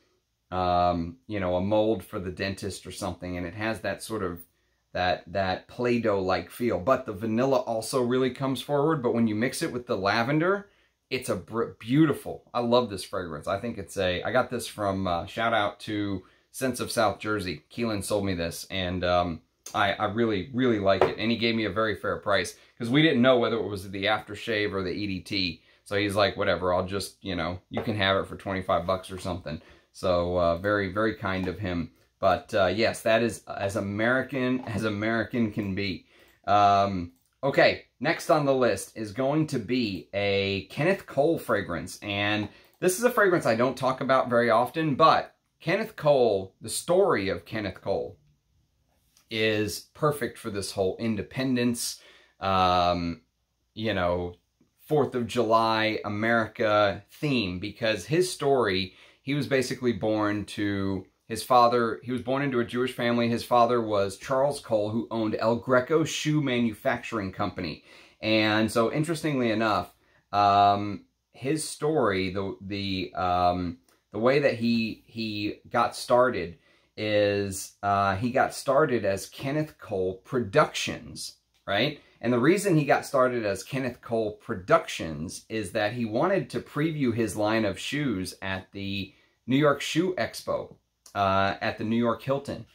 you know, a mold for the dentist or something, and it has that sort of, that Play-Doh-like feel. But the vanilla also really comes forward, but when you mix it with the lavender, it's a beautiful, I love this fragrance. I think it's I got this from, shout out to Sense of South Jersey. Keelan sold me this, and I really, really like it. And he gave me a very fair price, because we didn't know whether it was the aftershave or the EDT. So he's like, whatever, I'll just, you know, you can have it for 25 bucks or something. So very, very kind of him. But yes, that is as American can be. Okay, next on the list is going to be a Kenneth Cole fragrance. And this is a fragrance I don't talk about very often, but Kenneth Cole, the story of Kenneth Cole, is perfect for this whole independence, you know, 4th of July America theme, because his story, he was basically born to his father. He was born into a Jewish family. His father was Charles Cole, who owned El Greco Shoe Manufacturing Company. And so, interestingly enough, his story, the way that he got started is he got started as Kenneth Cole Productions, right? And the reason he got started as Kenneth Cole Productions is that he wanted to preview his line of shoes at the New York Shoe Expo at the New York Hilton.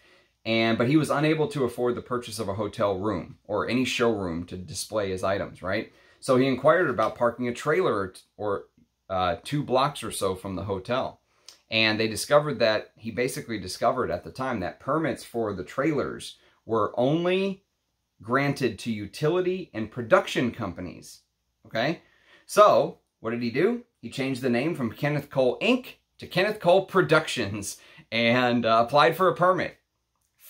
But he was unable to afford the purchase of a hotel room or any showroom to display his items, right? So he inquired about parking a trailer or 2 blocks or so from the hotel. And they discovered that, he basically discovered at the time that permits for the trailers were only granted to utility and production companies, okay? So, what did he do? He changed the name from Kenneth Cole Inc. to Kenneth Cole Productions, and applied for a permit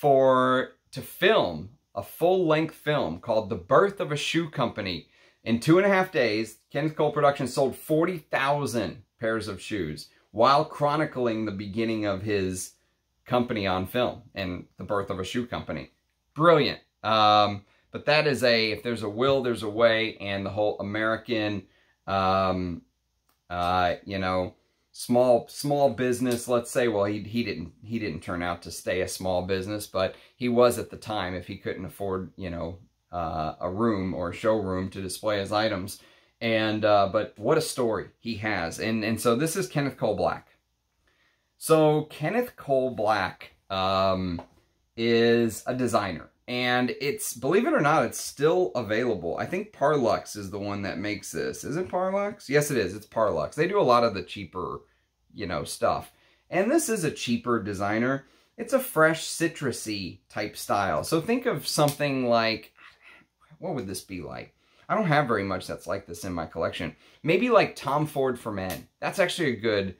to film a full-length film called The Birth of a Shoe Company. In 2.5 days, Kenneth Cole Productions sold 40,000 pairs of shoes while chronicling the beginning of his company on film and the birth of a shoe company. Brilliant. But that is if there's a will, there's a way, and the whole American, you know, small business, let's say, well, he didn't turn out to stay a small business, but he was at the time, if he couldn't afford, you know, a room or a showroom to display his items. But what a story he has. And so this is Kenneth Cole Black. So Kenneth Cole Black is a designer. And it's, believe it or not, it's still available. I think Parlux is the one that makes this. Is it Parlux? Yes, it is. It's Parlux. They do a lot of the cheaper, you know, stuff. And this is a cheaper designer. It's a fresh, citrusy type style. So think of something like, what would this be like? I don't have very much that's like this in my collection. Maybe like Tom Ford for Men. That's actually a good,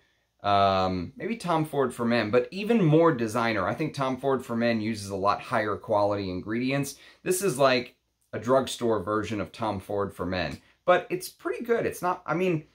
maybe Tom Ford for Men, but even more designer. I think Tom Ford for Men uses a lot higher quality ingredients. This is like a drugstore version of Tom Ford for Men, but it's pretty good. It's not, I mean,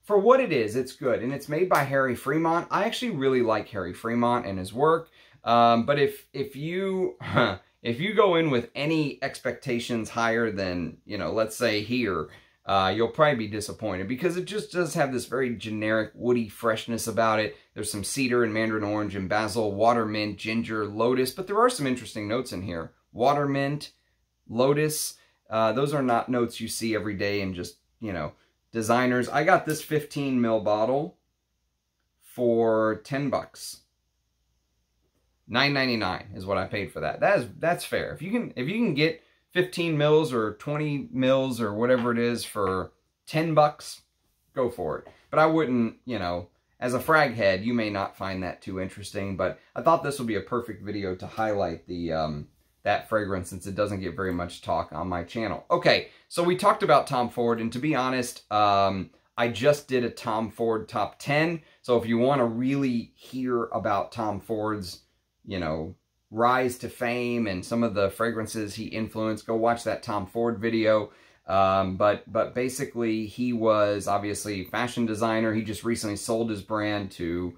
for what it is, it's good. And it's made by Harry Fremont. I actually really like Harry Fremont and his work. But if you go in with any expectations higher than, you know, let's say here, you'll probably be disappointed, because it just does have this very generic woody freshness about it. There's some cedar and mandarin orange and basil, water mint, ginger, lotus, but there are some interesting notes in here. Water mint, lotus, those are not notes you see every day in just, you know, designers. I got this 15 ml bottle for 10 bucks. $9.99 is what I paid for that. That's fair. If you can get 15 mils or 20 mils or whatever it is for 10 bucks, go for it. But I wouldn't, you know, as a frag head, you may not find that too interesting, but I thought this would be a perfect video to highlight the that fragrance, since it doesn't get very much talk on my channel. Okay, so we talked about Tom Ford, and to be honest, I just did a Tom Ford top 10. So if you want to really hear about Tom Ford's, you know, rise to fame and some of the fragrances he influenced, go watch that Tom Ford video. But basically, he was obviously a fashion designer. He just recently sold his brand to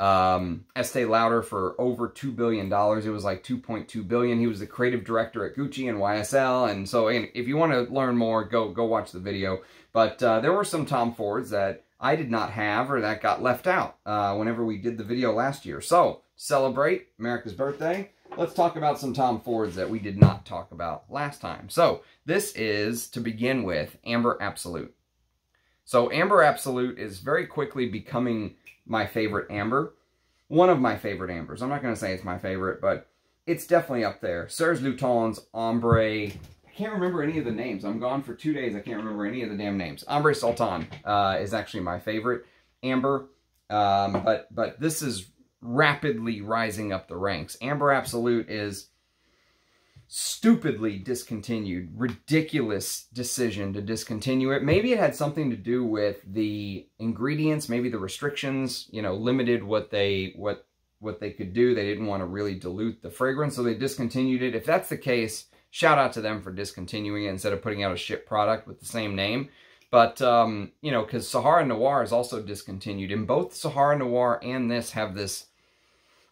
Estee Lauder for over $2 billion. It was like $2.2 billion. He was the creative director at Gucci and YSL. And so if you want to learn more, go watch the video. But there were some Tom Fords that I did not have or that got left out whenever we did the video last year. So celebrate America's birthday. Let's talk about some Tom Fords that we did not talk about last time. So this is, to begin with, Amber Absolute. So Amber Absolute is very quickly becoming my favorite amber. One of my favorite ambers. I'm not going to say it's my favorite, but it's definitely up there. Serge Lutens Ombre. I can't remember any of the names. I'm gone for 2 days. I can't remember any of the damn names. Ombre Sultan is actually my favorite amber. But this is rapidly rising up the ranks. Amber Absolute is stupidly discontinued. Ridiculous decision to discontinue it. Maybe it had something to do with the ingredients. Maybe the restrictions, you know, limited what they could do. They didn't want to really dilute the fragrance, so they discontinued it. If that's the case, shout out to them for discontinuing it instead of putting out a shit product with the same name. But, you know, because Sahara Noir is also discontinued. And both Sahara Noir and this have this,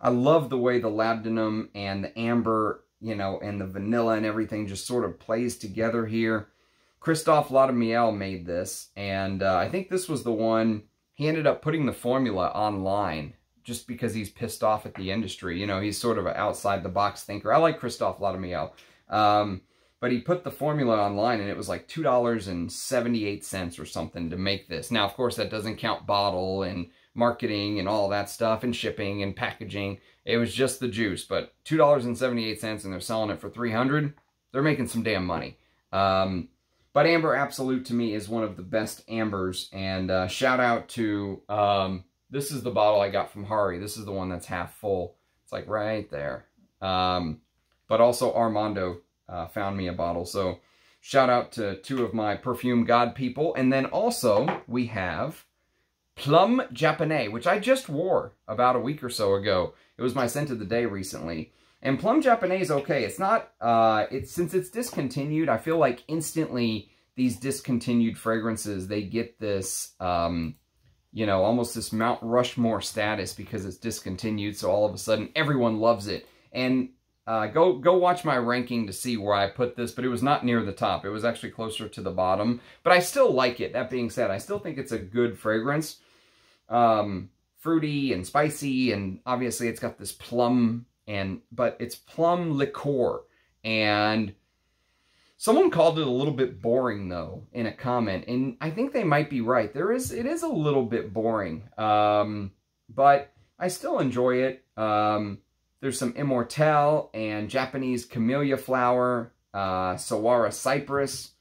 I love the way the labdanum and the amber, you know, and the vanilla and everything just sort of plays together here. Christophe Laudamiel made this, and I think this was the one, he ended up putting the formula online just because he's pissed off at the industry. You know, he's sort of an outside-the-box thinker. I like Christophe Laudamiel. But he put the formula online, and it was like $2.78 or something to make this. Now, of course, that doesn't count bottle and marketing and all that stuff and shipping and packaging. It was just the juice, but $2.78, and they're selling it for $300. They're making some damn money. But Amber Absolute to me is one of the best ambers, and shout out to, this is the bottle I got from Hari. This is the one that's half full. It's like right there. But also Armando found me a bottle, so shout out to two of my perfume god people. And then also we have Plum Japonais, which I just wore about a week or so ago. It was my scent of the day recently. And Plum Japonais is okay. It's not, since it's discontinued, I feel like instantly these discontinued fragrances, they get this, you know, almost this Mount Rushmore status because it's discontinued. So all of a sudden everyone loves it. And go watch my ranking to see where I put this, but it was not near the top. It was actually closer to the bottom. But I still like it. That being said, I still think it's a good fragrance. Fruity and spicy, and obviously it's got this plum, but it's plum liqueur. And someone called it a little bit boring, though, in a comment, and I think they might be right. It is a little bit boring, but I still enjoy it. There's some Immortelle and Japanese camellia flower, Sawara cypress,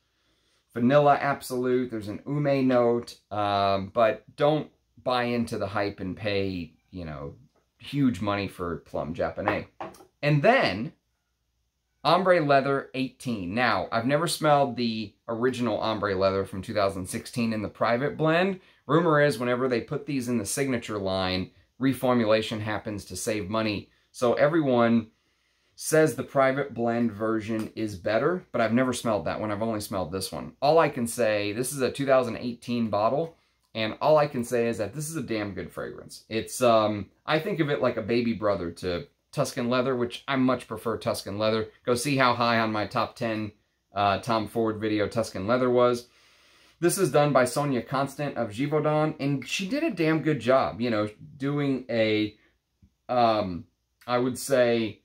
vanilla absolute. There's an ume note, but don't buy into the hype and pay, you know, huge money for Plum Japonais. And then Ombre Leather 18. Now, I've never smelled the original Ombre Leather from 2016 in the private blend. Rumor is whenever they put these in the signature line, reformulation happens to save money. So everyone says the private blend version is better, but I've never smelled that one. I've only smelled this one. All I can say, this is a 2018 bottle, and all I can say is that this is a damn good fragrance. It's, I think of it like a baby brother to Tuscan Leather, which I much prefer Tuscan Leather. Go see how high on my top 10 Tom Ford video Tuscan Leather was. This is done by Sonia Constant of Givaudan, and she did a damn good job, you know, doing a, I would say,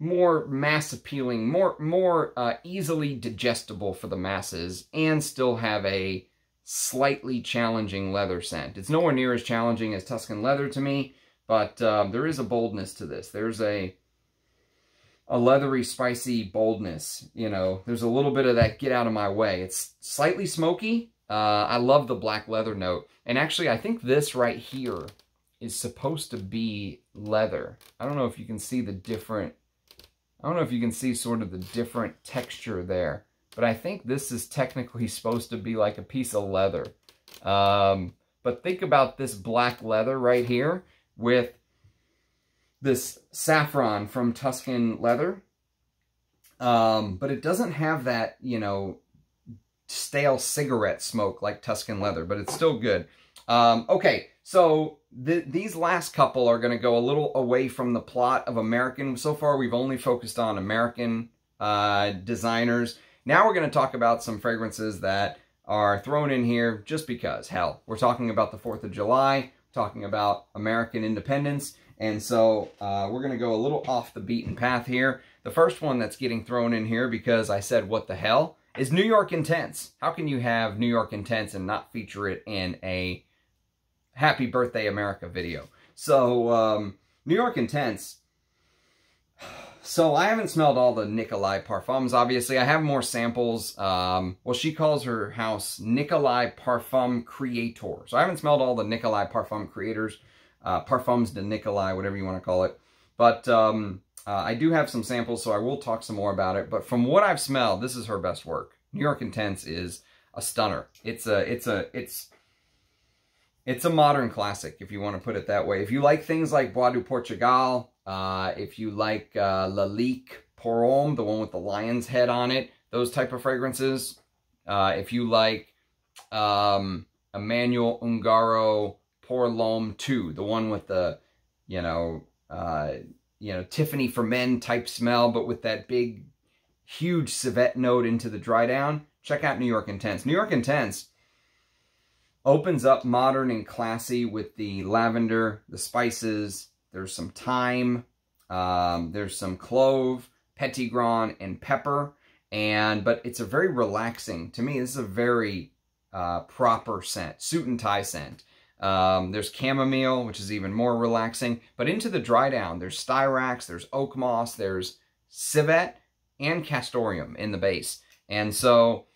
more mass appealing, more easily digestible for the masses, and still have a slightly challenging leather scent. It's nowhere near as challenging as Tuscan leather to me, but there is a boldness to this. There's a leathery, spicy boldness. You know, there's a little bit of that get out of my way. It's slightly smoky. I love the black leather note. And actually, I think this right here is supposed to be leather. I don't know if you can see the different, I don't know if you can see sort of the different texture there, but I think this is technically supposed to be like a piece of leather. But think about this black leather right here with this saffron from Tuscan leather. But it doesn't have that, you know, stale cigarette smoke like Tuscan leather, but it's still good. Okay, so these last couple are going to go a little away from the plot of American. So far, we've only focused on American designers. Now we're going to talk about some fragrances that are thrown in here just because. Hell, we're talking about the 4th of July, talking about American independence, and so we're going to go a little off the beaten path here. The first one that's getting thrown in here because I said what the hell is New York Intense. How can you have New York Intense and not feature it in a Happy Birthday America video? So New York Intense. So I haven't smelled all the Nicolai Parfums, obviously. I have more samples. Well, she calls her house Nicolai Parfum Creator. So I haven't smelled all the Nicolai Parfum Creators, Parfums de Nicolai, whatever you want to call it. But I do have some samples, so I will talk some more about it. But from what I've smelled, this is her best work. New York Intense is a stunner. It's a modern classic, if you want to put it that way. If you like things like Bois de Portugal, if you like Lalique Pour Homme, the one with the lion's head on it, those type of fragrances. If you like Emmanuel Ungaro Pour L'Homme 2, the one with the, you know, Tiffany for Men type smell, but with that big, huge civet note into the dry down, check out New York Intense. New York Intense opens up modern and classy with the lavender, the spices. There's some thyme, there's some clove, petitgrain, and pepper. But it's a very relaxing, to me, this is a very proper scent, suit and tie scent. There's chamomile, which is even more relaxing. But into the dry down, there's styrax, there's oak moss, there's civet, and castoreum in the base. And so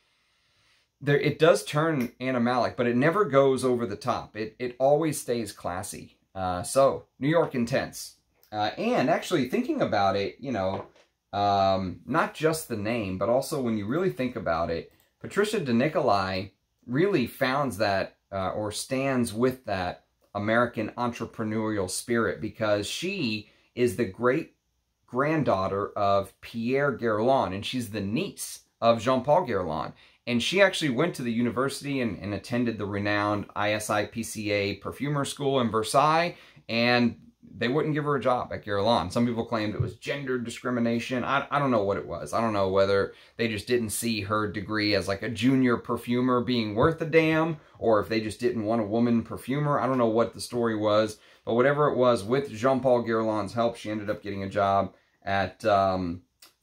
there, it does turn animalic, but it never goes over the top. It always stays classy. So, New York Intense. And actually, thinking about it, you know, not just the name, but also when you really think about it, Patricia de Nicolai really founds that, or stands with that American entrepreneurial spirit, because she is the great-granddaughter of Pierre Guerlain, and she's the niece of Jean-Paul Guerlain. And she actually went to the university and attended the renowned ISIPCA perfumer school in Versailles, and they wouldn't give her a job at Guerlain. Some people claimed it was gender discrimination. I don't know what it was. I don't know whether they just didn't see her degree as like a junior perfumer being worth a damn, or if they just didn't want a woman perfumer. I don't know what the story was, but whatever it was, with Jean-Paul Guerlain's help, she ended up getting a job at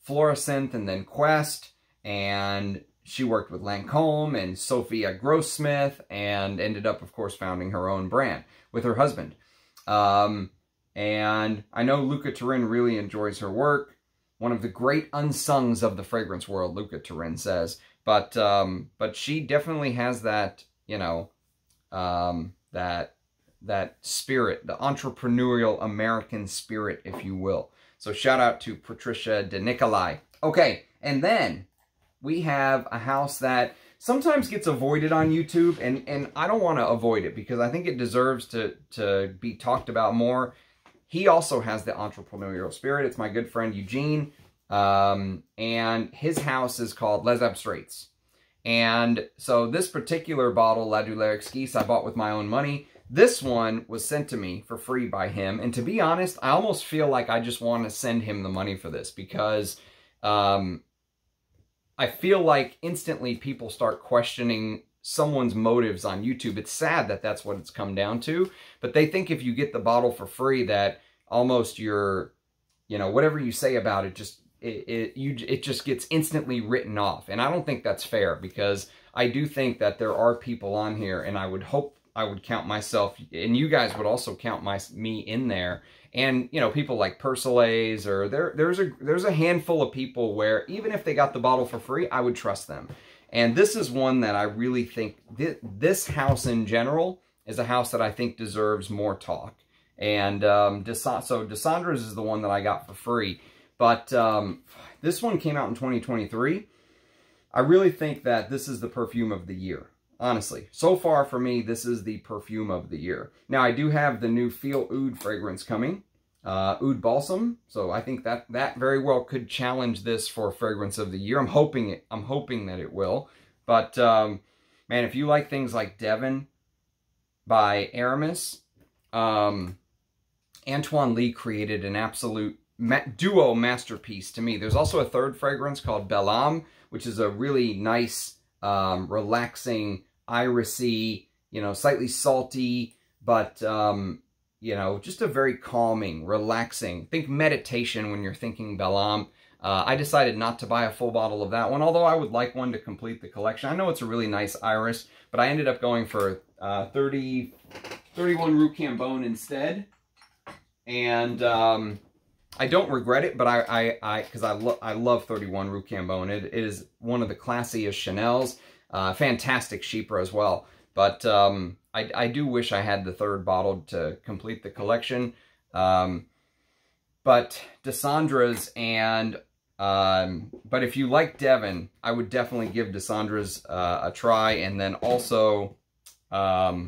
Florissant and then Quest, and she worked with Lancôme and Sophia Grossmith, and ended up, of course, founding her own brand with her husband. And I know Luca Turin really enjoys her work. One of the great unsungs of the fragrance world, Luca Turin says. But she definitely has that, you know, that spirit, the entrepreneurial American spirit, if you will. So shout out to Patricia de Nicolai. Okay, and then we have a house that sometimes gets avoided on YouTube, and I don't want to avoid it because I think it deserves to be talked about more. He also has the entrepreneurial spirit. It's my good friend Eugene, and his house is called Les Abstraits. And so this particular bottle, La Douleur Exquise, I bought with my own money. This one was sent to me for free by him, and to be honest, I almost feel like I just want to send him the money for this, because I feel like instantly people start questioning someone's motives on YouTube. It's sad that that's what it's come down to, but they think if you get the bottle for free that almost your, you know, whatever you say about it, just it just gets instantly written off. And I don't think that's fair, because I do think that there are people on here, and I would hope I would count myself, and you guys would also count me in there. And, you know, people like Persolays, or there's a handful of people where even if they got the bottle for free, I would trust them. And this is one that I really think, this house in general is a house that I think deserves more talk. And so Des Cendres is the one that I got for free. But this one came out in 2023. I really think that this is the perfume of the year. Honestly, so far for me, this is the perfume of the year. Now, I do have the new Feel Oud fragrance coming, Oud Balsam. So I think that very well could challenge this for fragrance of the year. I'm hoping that it will. But man, if you like things like Devon by Aramis, Antoine Lee created an absolute duo masterpiece to me. There's also a third fragrance called Belle Âme, which is a really nice, relaxing, irisy, you know, slightly salty, but, you know, just a very calming, relaxing. Think meditation when you're thinking Belle Âme. I decided not to buy a full bottle of that one, although I would like one to complete the collection. I know it's a really nice iris, but I ended up going for 31 Rue Cambon instead. And I don't regret it, but because I love 31 Rue Cambon. It is one of the classiest Chanel's. Fantastic Chypre as well. But I do wish I had the third bottle to complete the collection. But Des Cendres and... but if you like Devon, I would definitely give Des Cendres a try. And then also La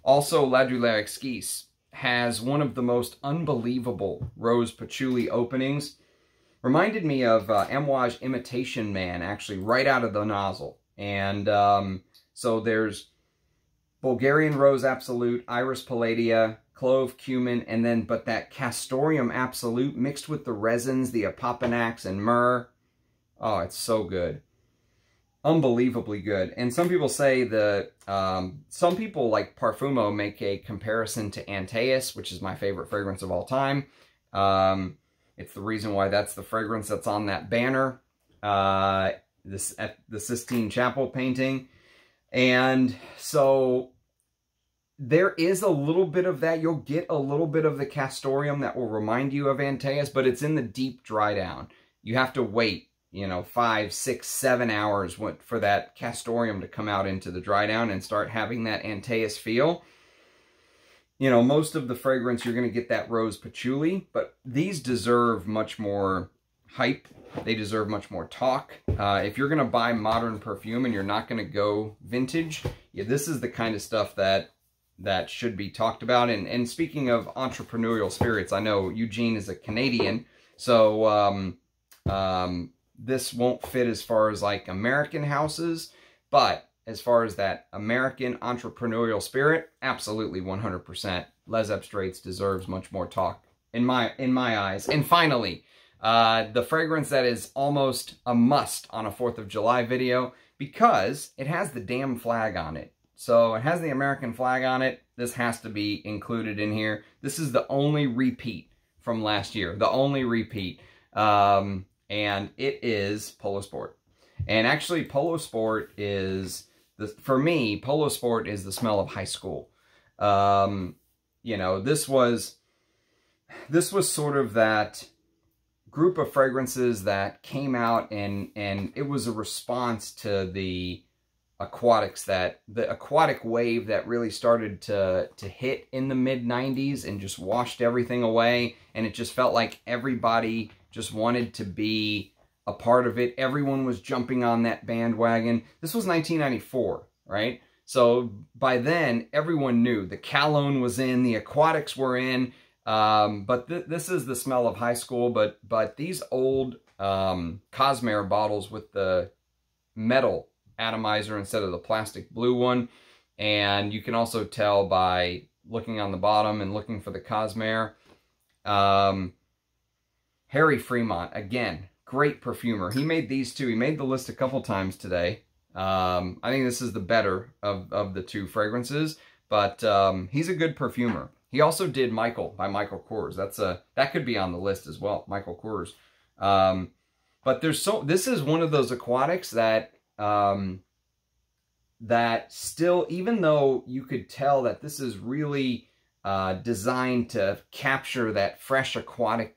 Douleur Exquise has one of the most unbelievable rose patchouli openings. Reminded me of Amouage Imitation Man, actually, right out of the nozzle. And so there's Bulgarian Rose Absolute, Iris Palladia, Clove, Cumin, and then, but that Castoreum Absolute mixed with the resins, the Apopanax and Myrrh. Oh, it's so good. Unbelievably good. And some people say some people like Parfumo make a comparison to Antaeus, which is my favorite fragrance of all time. It's the reason why that's the fragrance that's on that banner, at the Sistine Chapel painting. And so there is a little bit of that. You'll get a little bit of the Castoreum that will remind you of Antaeus, but it's in the deep dry down. You have to wait, you know, 5, 6, 7 hours for that Castoreum to come out into the dry down and start having that Antaeus feel. You know, most of the fragrance, you're going to get that rose patchouli, but these deserve much more hype. They deserve much more talk. If you're going to buy modern perfume and you're not going to go vintage, yeah, this is the kind of stuff that should be talked about. And speaking of entrepreneurial spirits, I know Eugene is a Canadian, so this won't fit as far as like American houses, but as far as that American entrepreneurial spirit, absolutely 100%. Les Abstraits deserves much more talk in my eyes. And finally, the fragrance that is almost a must on a 4th of July video, because it has the damn flag on it. So it has the American flag on it. This has to be included in here. This is the only repeat from last year. The only repeat. And it is Polo Sport. And actually, Polo Sport is, for me, Polo Sport is the smell of high school. You know, this was sort of that group of fragrances that came out, and it was a response to the aquatics, the aquatic wave that really started to hit in the mid-90s and just washed everything away. And it just felt like everybody just wanted to be a part of it. Everyone was jumping on that bandwagon. This was 1994, right? So by then, everyone knew. The Calone was in, the aquatics were in, but this is the smell of high school. But these old Cosmere bottles with the metal atomizer instead of the plastic blue one, and you can also tell by looking on the bottom and looking for the Cosmere. Harry Fremont, again, great perfumer. He made these two. He made the list a couple times today. I think this is the better of the two fragrances, but he's a good perfumer. He also did Michael by Michael Kors. That could be on the list as well, Michael Kors. But this is one of those aquatics that, that still, even though you could tell that this is really designed to capture that fresh aquatic,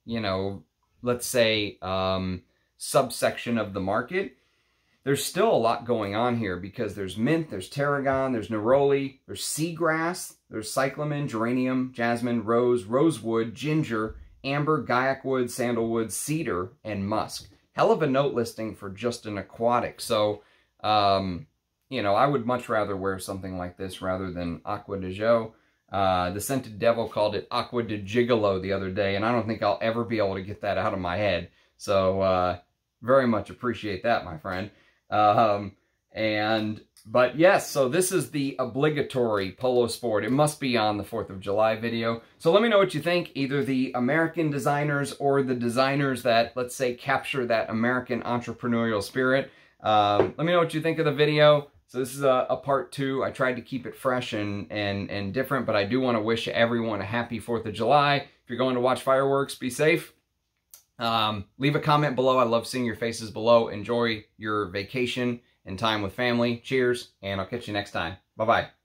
you know, let's say, subsection of the market, there's still a lot going on here because there's mint, there's tarragon, there's neroli, there's seagrass, there's cyclamen, geranium, jasmine, rose, rosewood, ginger, amber, guyakwood, sandalwood, cedar, and musk. Hell of a note listing for just an aquatic. So, you know, I would much rather wear something like this rather than Aqua de Jo. The Scented Devil called it Aqua de Gigolo the other day, and I don't think I'll ever be able to get that out of my head. So, very much appreciate that, my friend. But yes, so this is the obligatory Polo Sport. It must be on the 4th of July video. So let me know what you think, either the American designers or the designers that, let's say, capture that American entrepreneurial spirit. Let me know what you think of the video. So this is a part 2. I tried to keep it fresh and different, but I do want to wish everyone a happy 4th of July. If you're going to watch fireworks, be safe. Leave a comment below. I love seeing your faces below. Enjoy your vacation and time with family. Cheers, and I'll catch you next time. Bye-bye.